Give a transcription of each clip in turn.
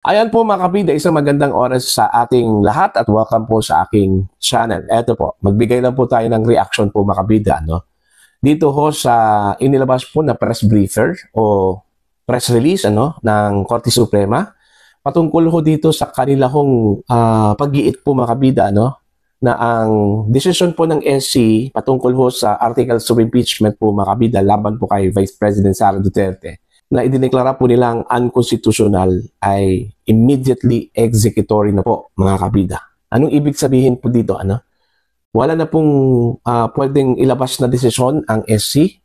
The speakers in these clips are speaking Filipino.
Ayan po mga kabida, isang magandang oras sa ating lahat at welcome po sa aking channel. Eto po, magbigay lang po tayo ng reaction po mga kabida. No? Dito ho sa inilabas po na press briefer o press release ng Korte Suprema patungkol ho dito sa kanila hong pag-iit po mga kabida na ang decision po ng SC patungkol ho sa articles of impeachment po mga kabida laban po kay Vice President Sara Duterte na idineklara po nilang unconstitutional ay immediately executory na po mga kabida. Anong ibig sabihin po dito? Wala na pong pwedeng ilabas na desisyon ang SC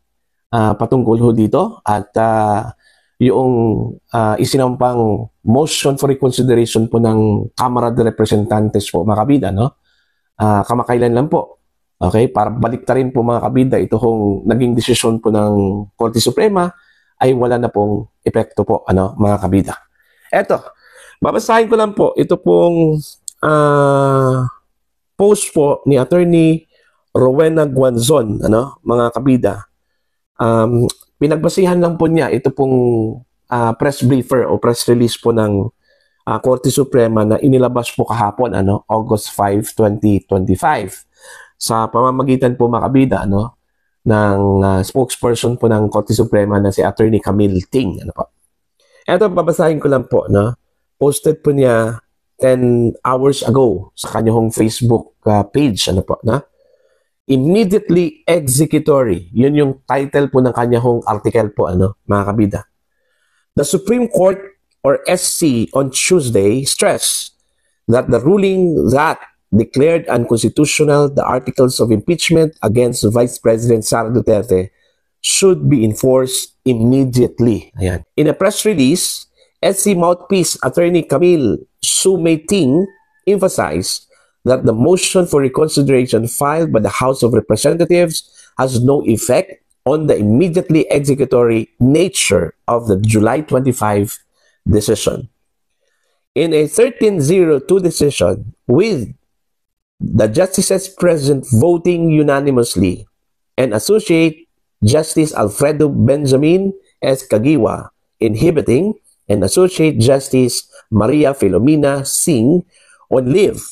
patungkol ho dito at yung isinampang motion for reconsideration po ng Kamara de Representantes po mga kabida, kamakailan lang po. Okay, para baliktarin po mga kabida ito hong naging desisyon po ng Korte Suprema ay wala na pong epekto po mga kabida. Eto, babasahin ko lang po ito pong post po ni Attorney Rowena Guanzon mga kabida. Pinagbasihan lang po niya ito pong press briefer o press release po ng Korte Suprema na inilabas po kahapon August 5, 2025 sa pamamagitan po mga kabida ng spokesperson po ng Korte Suprema na si Attorney Camille Ting. Ito, babasahin ko lang po. Posted po niya 10 hours ago sa kanyang Facebook page. Immediately executory. Yun yung title po ng kanyang article po, mga kabida. The Supreme Court or SC on Tuesday stressed that the ruling that declared unconstitutional the articles of impeachment against Vice President Sara Duterte should be enforced immediately. Ayan. In a press release, SC mouthpiece Attorney Camille Ting emphasized that the motion for reconsideration filed by the House of Representatives has no effect on the immediately executory nature of the July 25 decision. In a 13-02 decision with the justices present voting unanimously and Associate Justice Alfredo Benjamin S. Kagiwa inhibiting and Associate Justice Maria Filomena Singh on leave.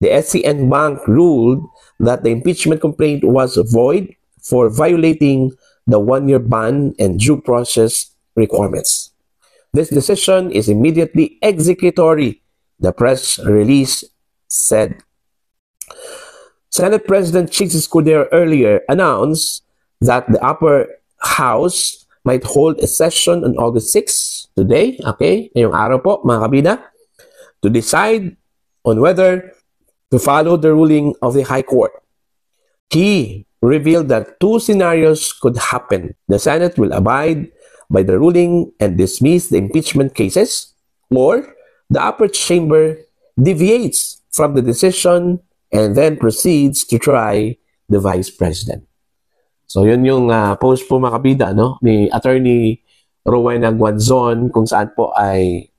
The SCN Bank ruled that the impeachment complaint was void for violating the one-year ban and due process requirements. This decision is immediately executory, the press release said. Senate President Chicks Escudero earlier announced that the upper house might hold a session on August 6, today, okay, ngayong araw po mga kabida, to decide on whether to follow the ruling of the High Court. He revealed that two scenarios could happen. The Senate will abide by the ruling and dismiss the impeachment cases, or the upper chamber deviates from the decision and then proceeds to try the Vice President. So yun yung post po mga kabida ni Attorney Rowena Guanzon kung saan po ay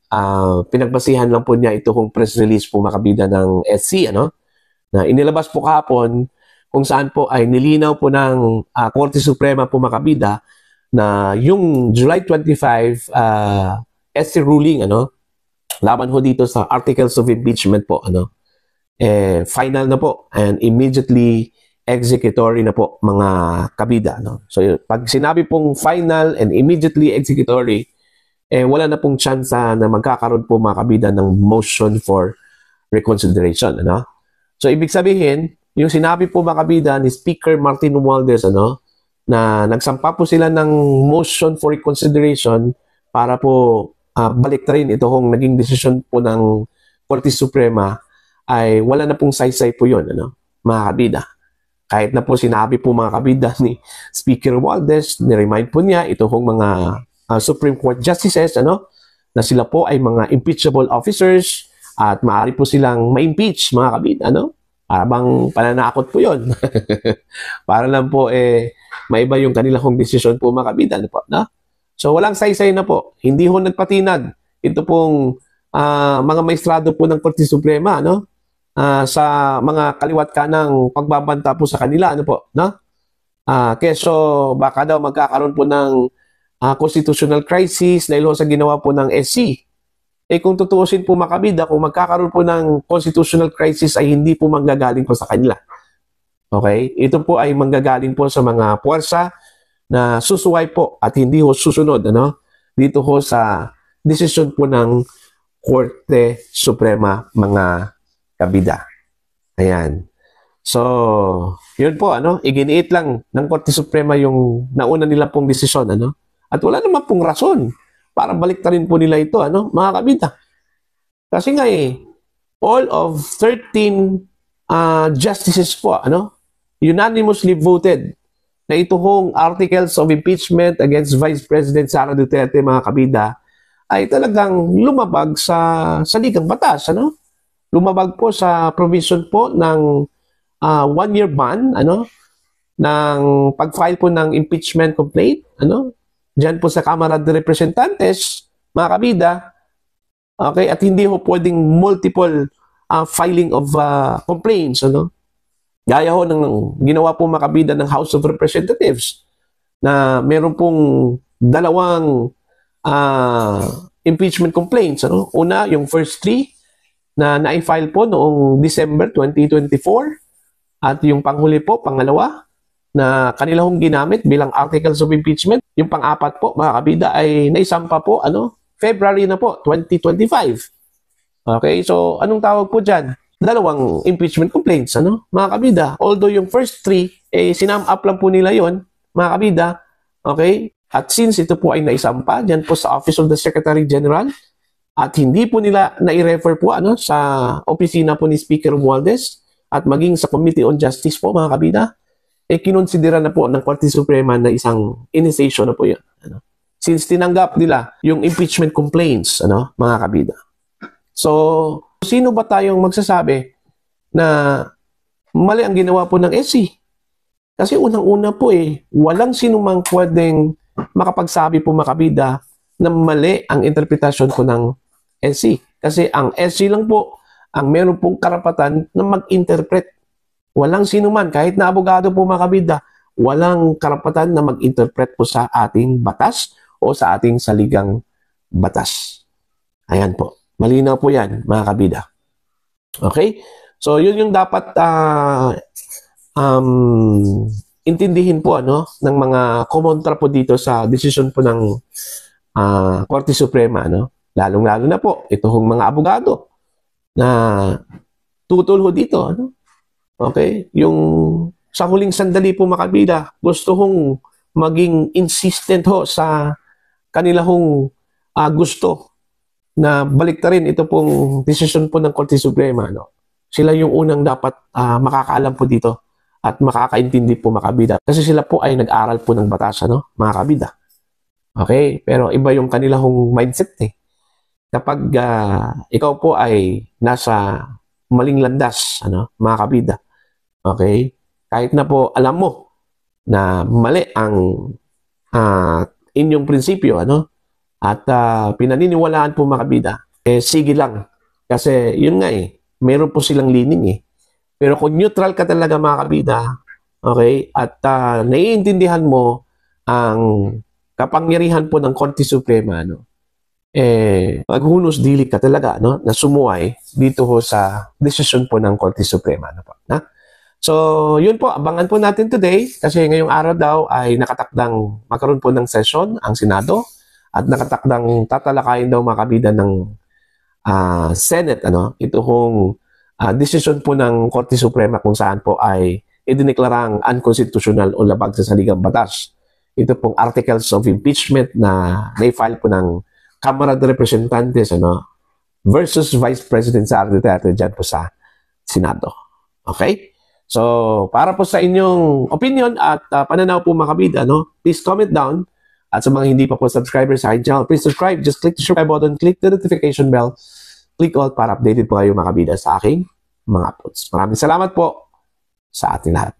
pinagbasihan lang po niya ito kung press release po mga kabida ng SC na inilabas po kahapon kung saan po ay nilinaw po ng Korte Suprema po mga kabida na yung July 25 SC ruling laban ho dito sa articles of impeachment po final na po and immediately executory na po mga kabida. So pag sinabi pong final and immediately executory, wala na pong chance na magkakaroon po mga kabida ng motion for reconsideration. So ibig sabihin, yung sinabi po mga kabida ni Speaker Martin Romualdez na nagsampa po sila ng motion for reconsideration para po baliktarin ito hong naging desisyon po ng Korte Suprema ay wala na pong saysay po yun, mga kabida. Kahit na po sinabi po mga kabida ni Speaker Romualdez, ni-remind po niya ito hong mga Supreme Court Justices, na sila po ay mga impeachable officers at maaari po silang ma-impeach mga kabida, Para bang pananakot po yun. Para lang po maiba yung kanilang desisyon po mga kabida, So walang saysay na po. Hindi ho nagpatinag. Ito pong mga maestrado po ng Korte Suprema, sa mga kaliwat kanang pagbabanta po sa kanila, Keso baka daw magkakaroon po ng constitutional crisis dahil sa ginawa po ng SC. kung tutuusin po mga kabida, kung magkakaroon po ng constitutional crisis ay hindi po manggagaling po sa kanila. Okay? Ito po ay manggagaling po sa mga puwersa na susuway po at hindi ho susunod dito ho sa desisyon po ng Korte Suprema, mga kabida. Ayan. So, yun po, iginiit lang ng Korte Suprema yung nauna nila pong desisyon, At wala naman pong rason para baliktarin po nila ito, mga kabida. Kasi nga all of 13 justices po, unanimously voted na ito hong articles of impeachment against Vice President Sara Duterte, mga kabida, ay talagang lumabag sa saligang batas, Lumabag po sa provision po ng 1-year ban, ng pag-file po ng impeachment complaint, Diyan po sa Kamara de Representantes, mga kabida, okay, at hindi ho pwedeng multiple filing of complaints, Gaya ho ng ginawa po mga kabida ng House of Representatives na meron pong dalawang impeachment complaints, Una, yung first 3 na na-file po noong December 2024 at yung panghuli po, pangalawa, na kanila hong ginamit bilang articles of impeachment. Yung pang-apat po, mga kabida, ay naisampa po, February na po, 2025. Okay, so anong tawag po dyan? Dalawang impeachment complaints, mga kabida. Although yung first 3, sinam up lang po nila yon, mga kabida. Okay, at since ito po ay naisampa dyan po sa Office of the Secretary General, at hindi po nila nai-refer po sa opisina po ni Speaker Romualdez at maging sa Committee on Justice po, mga kabida, kinonsidera na po ng Korte Suprema na isang initiation na po yun. Since tinanggap nila yung impeachment complaints, mga kabida. So, sino ba tayong magsasabi na mali ang ginawa po ng SC? Kasi unang-una po walang sinumang pwedeng makapagsabi po, mga kabida, na mali ang interpretasyon po ng SC. Kasi ang SC lang po ang meron pong karapatan na mag-interpret. Walang sino man, kahit na abogado po, mga kabida, walang karapatan na mag-interpret po sa ating batas o sa ating saligang batas. Ayan po. Malinaw po yan, mga kabida. Okay? So, yun yung dapat intindihin po ng mga kumontra po dito sa desisyon po ng Korte Suprema. Lalong-lalo na po, ito hong mga abogado na tutulho dito. Okay? Yung sa huling sandali po, mga kabida, gusto hong maging insistent ho sa kanila hong gusto na baliktarin ito pong desisyon po ng Korte Suprema. Sila yung unang dapat makakaalam po dito at makakaintindi po, mga kabida. Kasi sila po ay nag-aral po ng batas, mga kabida. Okay? Pero iba yung kanilang mindset Kapag ikaw po ay nasa maling landas, mga kabida. Okay? Kahit na po alam mo na mali ang inyong prinsipyo, at pinaniniwalaan po, mga kabida, sige lang. Kasi yun nga meron po silang lining Pero kung neutral ka talaga, mga kabida, okay, at naiintindihan mo ang kapangyarihan po ng Korte Suprema, maghunos dili ka talaga, na sumuway dito ho sa desisyon po ng Korte Suprema. So, yun po, abangan po natin today kasi ngayong araw daw ay nakatakdang magkaroon po ng session ang Senado at nakatakdang tatalakayin daw, mga kabida, ng Senate, ito hong desisyon po ng Korte Suprema kung saan po ay idineklarang unconstitutional o labag sa saligang batas. Ito pong articles of impeachment na na-file po ng Kamara de Representantes versus Vice President Sara Duterte dyan po sa Senado. Okay? So, para po sa inyong opinion at pananaw po, mga kabida, please comment down. At sa mga hindi pa po subscribers sa aking channel, please subscribe. Just click the subscribe button, click the notification bell, click all para updated po kayo, mga kabida, sa aking mga uploads. Maraming salamat po sa ating lahat.